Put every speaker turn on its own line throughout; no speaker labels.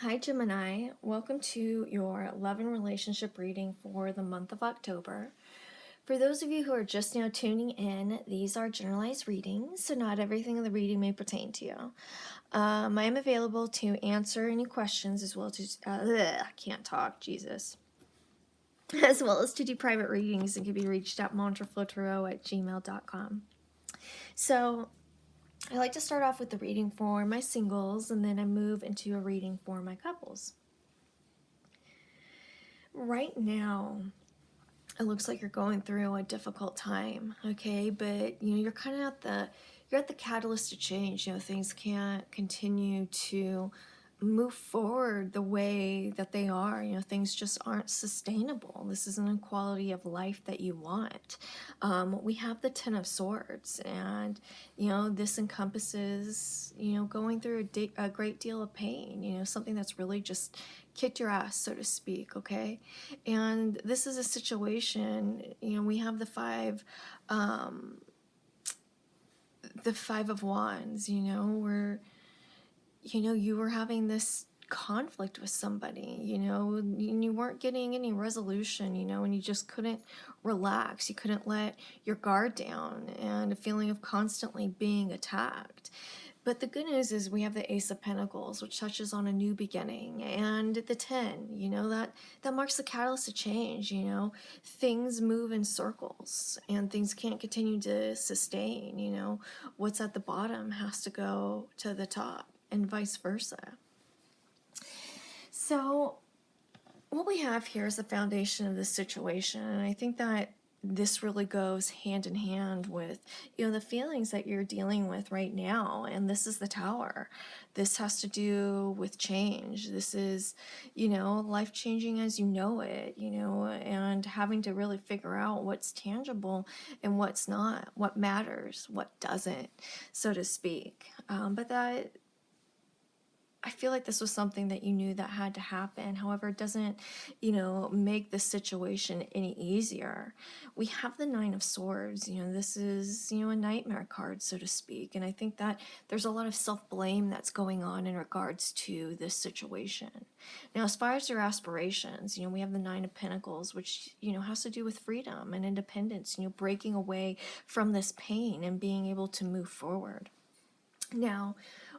Hi, Gemini. Welcome to your love and relationship reading for the month of October. For those of you who are just now tuning in, these are generalized readings, so not everything in the reading may pertain to you. I am available to answer any questions as well as I can't talk, Jesus. As well as to do private readings and can be reached at mantraflotaro@gmail.com. So I like to start off with the reading for my singles, and then I move into a reading for my couples. Right now, it looks like you're going through a difficult time, okay? But you're kind of at the catalyst to change. Things can't continue to move forward the way that they are. Things just aren't sustainable. This isn't a quality of life that you want. We have the Ten of Swords, and this encompasses going through a great deal of pain. Something that's really just kicked your ass, so to speak, okay? And this is a situation, we have the Five of Wands, where you were having this conflict with somebody, and you weren't getting any resolution, and you just couldn't relax. You couldn't let your guard down, and a feeling of constantly being attacked. But the good news is we have the Ace of Pentacles, which touches on a new beginning, and the 10, that marks the catalyst of change. Things move in circles, and things can't continue to sustain. What's at the bottom has to go to the top, and vice versa. So what we have here is the foundation of this situation, and I think that this really goes hand in hand with the feelings that you're dealing with right now. And this is the Tower. This has to do with change. This is life changing as you know it, and having to really figure out what's tangible and what's not, what matters, what doesn't, so to speak. But that I feel like this was something that you knew that had to happen. However, it doesn't, make the situation any easier. We have the Nine of Swords. This is, a nightmare card, so to speak. And I think that there's a lot of self-blame that's going on in regards to this situation. Now, as far as your aspirations, we have the Nine of Pentacles, which, has to do with freedom and independence, breaking away from this pain and being able to move forward. Now,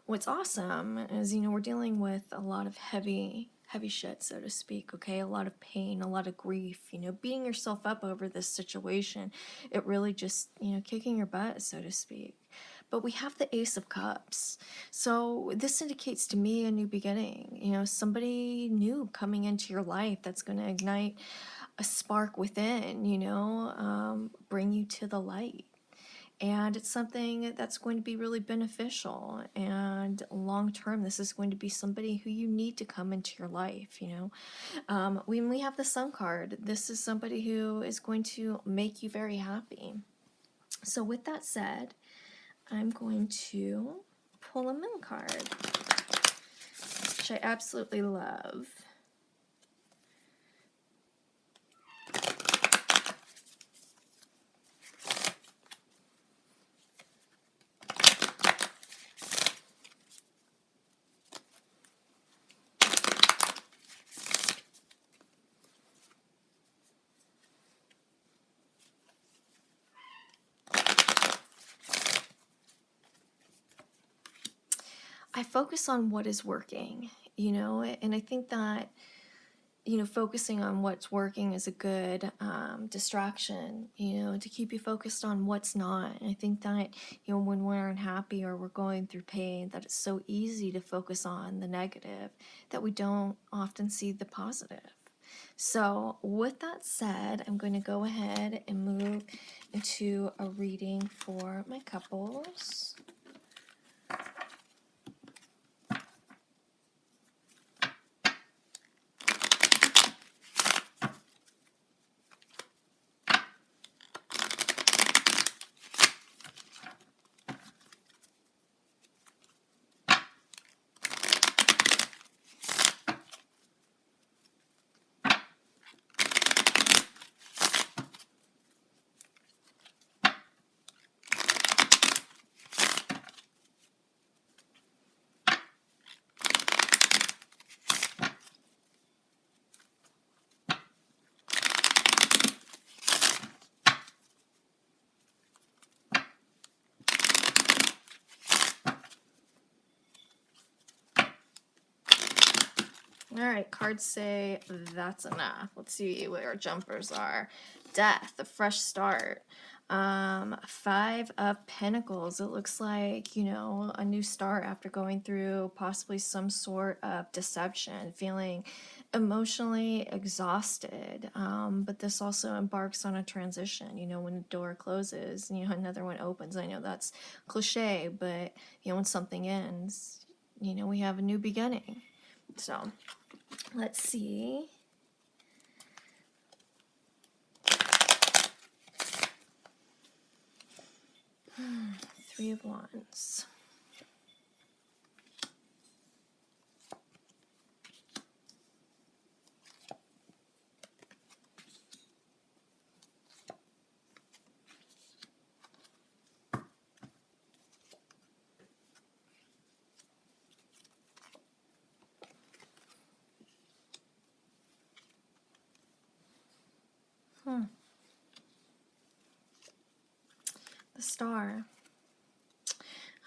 what's awesome is, we're dealing with a lot of heavy shit, so to speak, okay? A lot of pain, a lot of grief, beating yourself up over this situation. It really just, kicking your butt, so to speak. But we have the Ace of Cups. So this indicates to me a new beginning, somebody new coming into your life that's going to ignite a spark within, bring you to the light. And it's something that's going to be really beneficial, and long term this is going to be somebody who you need to come into your life. When we have the Sun card, this is somebody who is going to make you very happy. So with that said, I'm going to pull a Moon card, which I absolutely love. I focus on what is working, and I think that, focusing on what's working is a good distraction, to keep you focused on what's not. And I think that, when we're unhappy or we're going through pain, that it's so easy to focus on the negative that we don't often see the positive. So with that said, I'm going to go ahead and move into a reading for my couples. All right, cards say that's enough. Let's see what our jumpers are. Death, a fresh start. Five of Pentacles. It looks like, a new start after going through possibly some sort of deception, feeling emotionally exhausted. But this also embarks on a transition. When a door closes, another one opens. I know that's cliche, but, when something ends, we have a new beginning. So let's see. Three of Wands. The Star.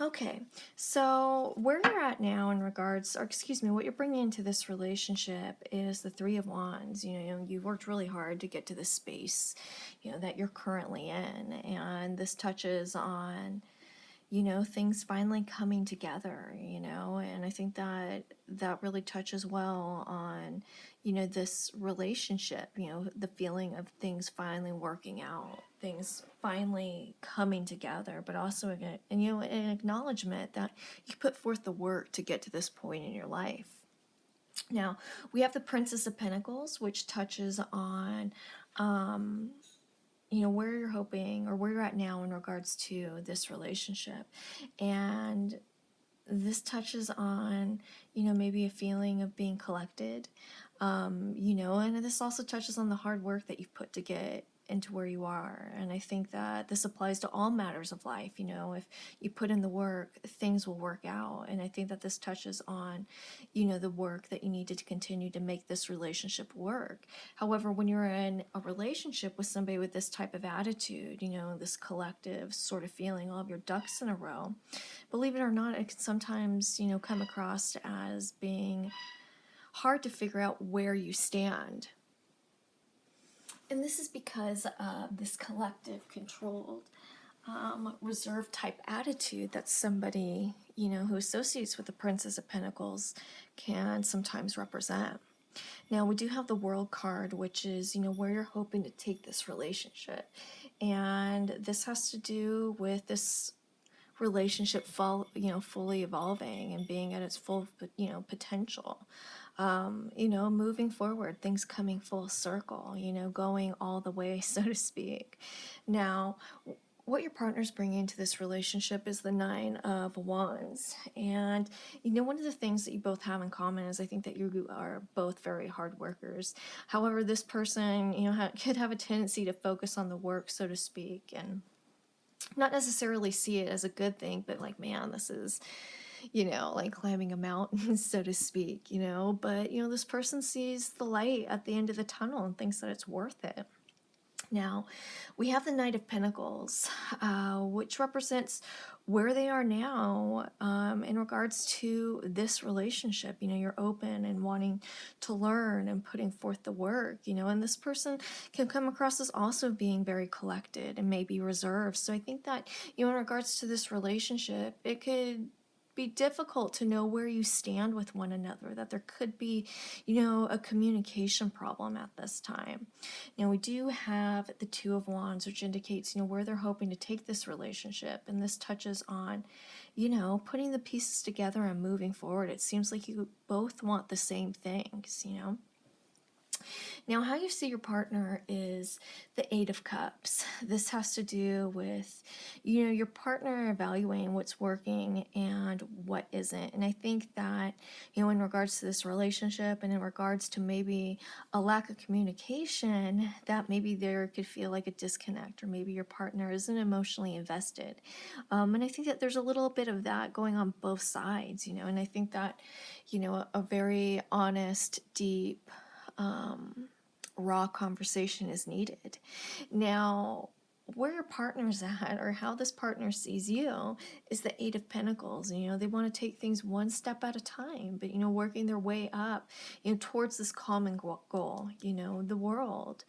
Okay, so where you're at now in regards, or excuse me, what you're bringing into this relationship is the Three of Wands. You've worked really hard to get to this space, that you're currently in, and this touches on, things finally coming together, and I think that that really touches well on, this relationship, the feeling of things finally working out, things finally coming together, but also, an acknowledgement that you put forth the work to get to this point in your life. Now, we have the Princess of Pentacles, which touches on, where you're hoping or where you're at now in regards to this relationship. And this touches on, maybe a feeling of being collected, and this also touches on the hard work that you've put to get into where you are. And I think that this applies to all matters of life. If you put in the work, things will work out. And I think that this touches on, the work that you needed to continue to make this relationship work. However, when you're in a relationship with somebody with this type of attitude, this collective sort of feeling, all of your ducks in a row, believe it or not, it can sometimes, come across as being hard to figure out where you stand. And this is because of this collective, controlled, reserved type attitude that somebody, who associates with the Princess of Pentacles can sometimes represent. Now, we do have the World card, which is, where you're hoping to take this relationship. And this has to do with this relationship fully evolving and being at its full, potential. Moving forward, things coming full circle, going all the way, so to speak. Now, what your partner's bringing into this relationship is the Nine of Wands. And, one of the things that you both have in common is I think that you are both very hard workers. However, this person, could have a tendency to focus on the work, so to speak, and not necessarily see it as a good thing, but like, man, this is, like climbing a mountain, so to speak, but, this person sees the light at the end of the tunnel and thinks that it's worth it. Now, we have the Knight of Pentacles, which represents where they are now in regards to this relationship. You're open and wanting to learn and putting forth the work, and this person can come across as also being very collected and maybe reserved. So I think that, in regards to this relationship, it could be difficult to know where you stand with one another, that there could be, a communication problem at this time. Now, we do have the Two of Wands, which indicates, where they're hoping to take this relationship. And this touches on, putting the pieces together and moving forward. It seems like you both want the same things, Now, how you see your partner is the Eight of Cups. This has to do with, your partner evaluating what's working and what isn't. And I think that, in regards to this relationship and in regards to maybe a lack of communication, that maybe there could feel like a disconnect, or maybe your partner isn't emotionally invested. And I think that there's a little bit of that going on both sides, and I think that, a very honest, deep, raw conversation is needed. Now, where your partner's at or how this partner sees you is the Eight of Pentacles. You know, they want to take things one step at a time, but, you know, working their way up, you know, towards this common goal, you know, the world,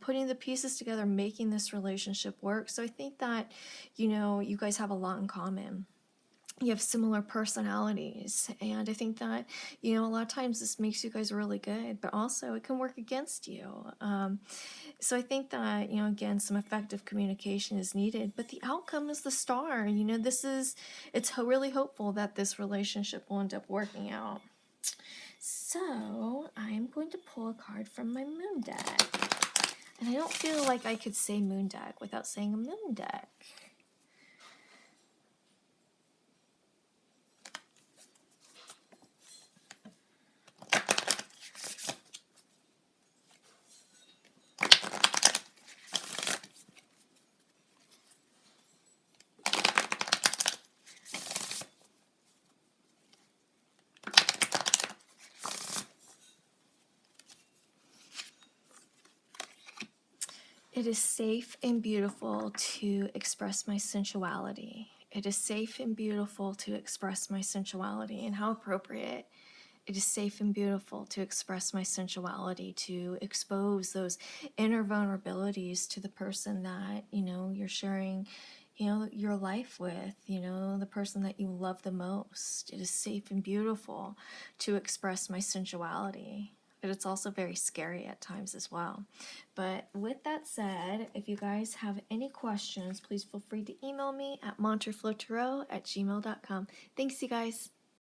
putting the pieces together, making this relationship work. So I think that, you know, you guys have a lot in common. You have similar personalities, and I think that, you know, a lot of times this makes you guys really good, but also it can work against you. So I think that, you know, again, some effective communication is needed, but the outcome is the star. You know, it's really hopeful that this relationship will end up working out. So I'm going to pull a card from my moon deck, and I don't feel like I could say moon deck without saying a moon deck. It is safe and beautiful to express my sensuality. It is safe and beautiful to express my sensuality. And how appropriate. It is safe and beautiful to express my sensuality, to expose those inner vulnerabilities to the person that, you know, you're sharing, you know, your life with, you know, the person that you love the most. It is safe and beautiful to express my sensuality. But it's also very scary at times as well. But with that said, if you guys have any questions, please feel free to email me at montreflotarot@gmail.com. Thanks, you guys.